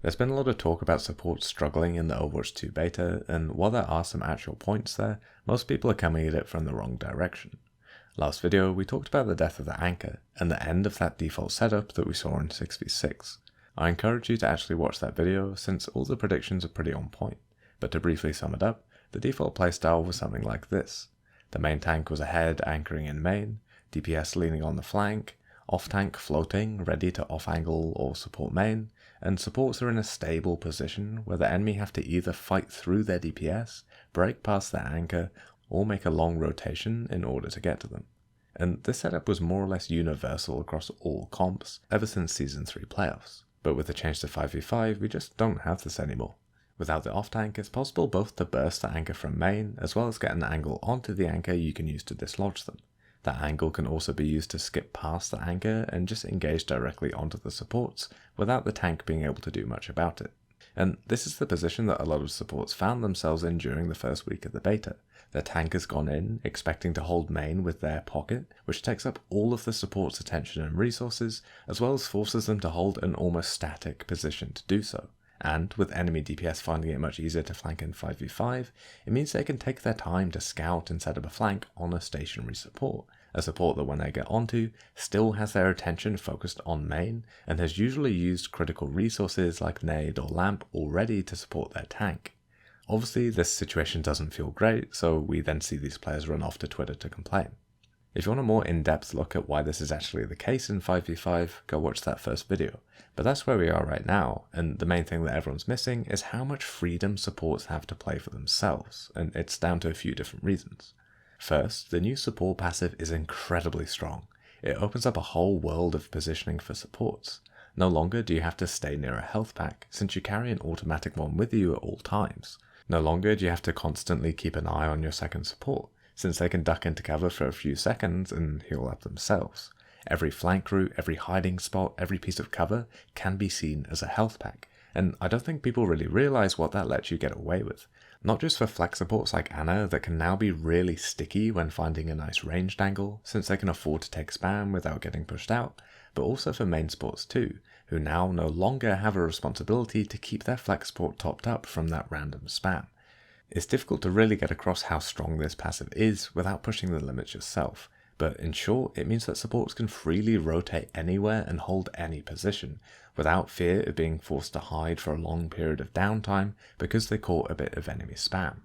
There's been a lot of talk about support struggling in the Overwatch 2 beta, and while there are some actual points there, most people are coming at it from the wrong direction. Last video, we talked about the death of the anchor, and the end of that default setup that we saw in 6v6. I encourage you to actually watch that video since all the predictions are pretty on point, but to briefly sum it up, the default playstyle was something like this. The main tank was ahead anchoring in main, DPS leaning on the flank, off-tank floating ready to off-angle or support main, and supports are in a stable position where the enemy have to either fight through their DPS, break past their anchor, or make a long rotation in order to get to them. And this setup was more or less universal across all comps ever since Season 3 playoffs. But with the change to 5v5, we just don't have this anymore. Without the off-tank, it's possible both to burst the anchor from main, as well as get an angle onto the anchor you can use to dislodge them. That angle can also be used to skip past the anchor and just engage directly onto the supports, without the tank being able to do much about it. And this is the position that a lot of supports found themselves in during the first week of the beta. Their tank has gone in, expecting to hold main with their pocket, which takes up all of the support's attention and resources, as well as forces them to hold an almost static position to do so. And with enemy DPS finding it much easier to flank in 5v5, it means they can take their time to scout and set up a flank on a stationary support. A support that when they get onto, still has their attention focused on main, and has usually used critical resources like nade or lamp already to support their tank. Obviously this situation doesn't feel great, so we then see these players run off to Twitter to complain. If you want a more in-depth look at why this is actually the case in 5v5, go watch that first video. But that's where we are right now, and the main thing that everyone's missing is how much freedom supports have to play for themselves, and it's down to a few different reasons. First, the new support passive is incredibly strong. It opens up a whole world of positioning for supports. No longer do you have to stay near a health pack, since you carry an automatic one with you at all times. No longer do you have to constantly keep an eye on your second support, since they can duck into cover for a few seconds and heal up themselves. Every flank route, every hiding spot, every piece of cover can be seen as a health pack, and I don't think people really realize what that lets you get away with. Not just for flex supports like Ana that can now be really sticky when finding a nice ranged angle, since they can afford to take spam without getting pushed out, but also for main supports too, who now no longer have a responsibility to keep their flex support topped up from that random spam. It's difficult to really get across how strong this passive is without pushing the limits yourself, but in short, it means that supports can freely rotate anywhere and hold any position, without fear of being forced to hide for a long period of downtime because they caught a bit of enemy spam.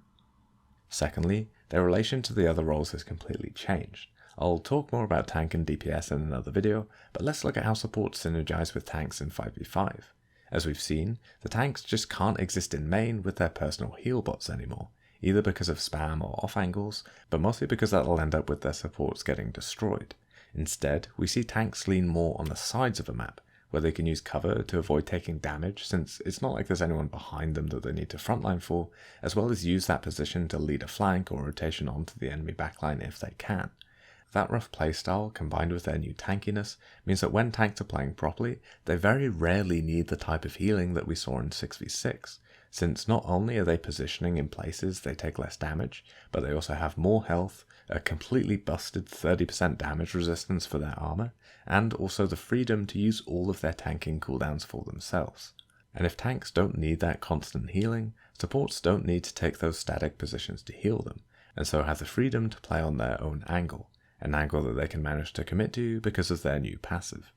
Secondly, their relation to the other roles has completely changed. I'll talk more about tank and DPS in another video, but let's look at how supports synergize with tanks in 5v5. As we've seen, the tanks just can't exist in main with their personal heal bots anymore, either because of spam or off angles, but mostly because that'll end up with their supports getting destroyed. Instead, we see tanks lean more on the sides of a map, where they can use cover to avoid taking damage since it's not like there's anyone behind them that they need to frontline for, as well as use that position to lead a flank or rotation onto the enemy backline if they can. That rough playstyle, combined with their new tankiness, means that when tanks are playing properly, they very rarely need the type of healing that we saw in 6v6, since not only are they positioning in places they take less damage, but they also have more health, a completely busted 30% damage resistance for their armor, and also the freedom to use all of their tanking cooldowns for themselves. And if tanks don't need that constant healing, supports don't need to take those static positions to heal them, and so have the freedom to play on their own angle, an angle that they can manage to commit to because of their new passive.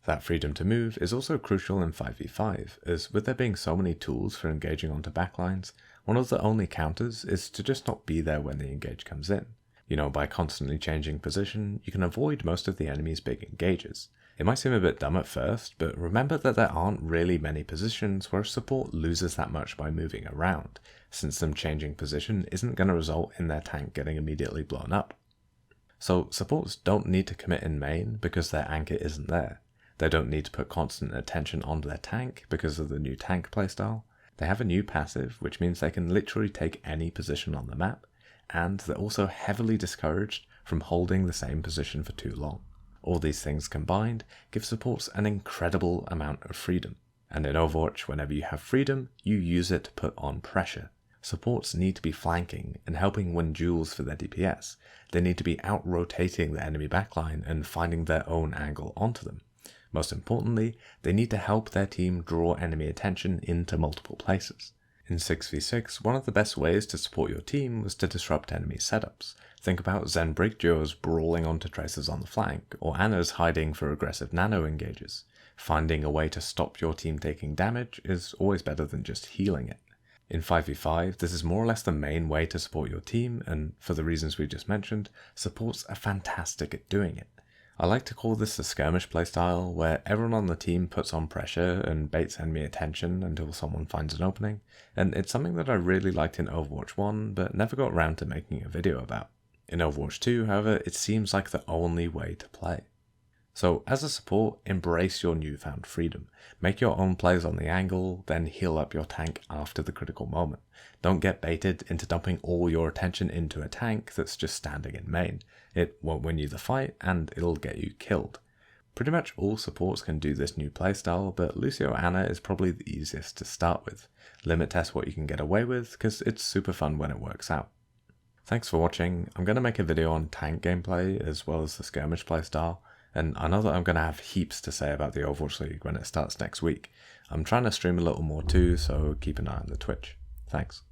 That freedom to move is also crucial in 5v5, as with there being so many tools for engaging onto backlines, one of the only counters is to just not be there when the engage comes in. By constantly changing position, you can avoid most of the enemy's big engages. It might seem a bit dumb at first, but remember that there aren't really many positions where a support loses that much by moving around, since them changing position isn't going to result in their tank getting immediately blown up. So supports don't need to commit in main because their anchor isn't there. They don't need to put constant attention onto their tank because of the new tank playstyle. They have a new passive, which means they can literally take any position on the map, and they're also heavily discouraged from holding the same position for too long. All these things combined give supports an incredible amount of freedom. And in Overwatch, whenever you have freedom, you use it to put on pressure. Supports need to be flanking and helping win duels for their DPS. They need to be out-rotating the enemy backline and finding their own angle onto them. Most importantly, they need to help their team draw enemy attention into multiple places. In 6v6, one of the best ways to support your team was to disrupt enemy setups. Think about Zen Brig duos brawling onto Tracers on the flank, or Ana's hiding for aggressive nano engages. Finding a way to stop your team taking damage is always better than just healing it. In 5v5, this is more or less the main way to support your team, and for the reasons we just mentioned, supports are fantastic at doing it. I like to call this the skirmish playstyle, where everyone on the team puts on pressure and baits enemy attention until someone finds an opening, and it's something that I really liked in Overwatch 1, but never got around to making a video about. In Overwatch 2, however, it seems like the only way to play. So, as a support, embrace your newfound freedom. Make your own plays on the angle, then heal up your tank after the critical moment. Don't get baited into dumping all your attention into a tank that's just standing in main. It won't win you the fight, and it'll get you killed. Pretty much all supports can do this new playstyle, but Lucio Ana is probably the easiest to start with. Limit test what you can get away with, because it's super fun when it works out. Thanks for watching. I'm going to make a video on tank gameplay as well as the skirmish playstyle. And I know that I'm going to have heaps to say about the Overwatch League when it starts next week. I'm trying to stream a little more too, so keep an eye on the Twitch. Thanks.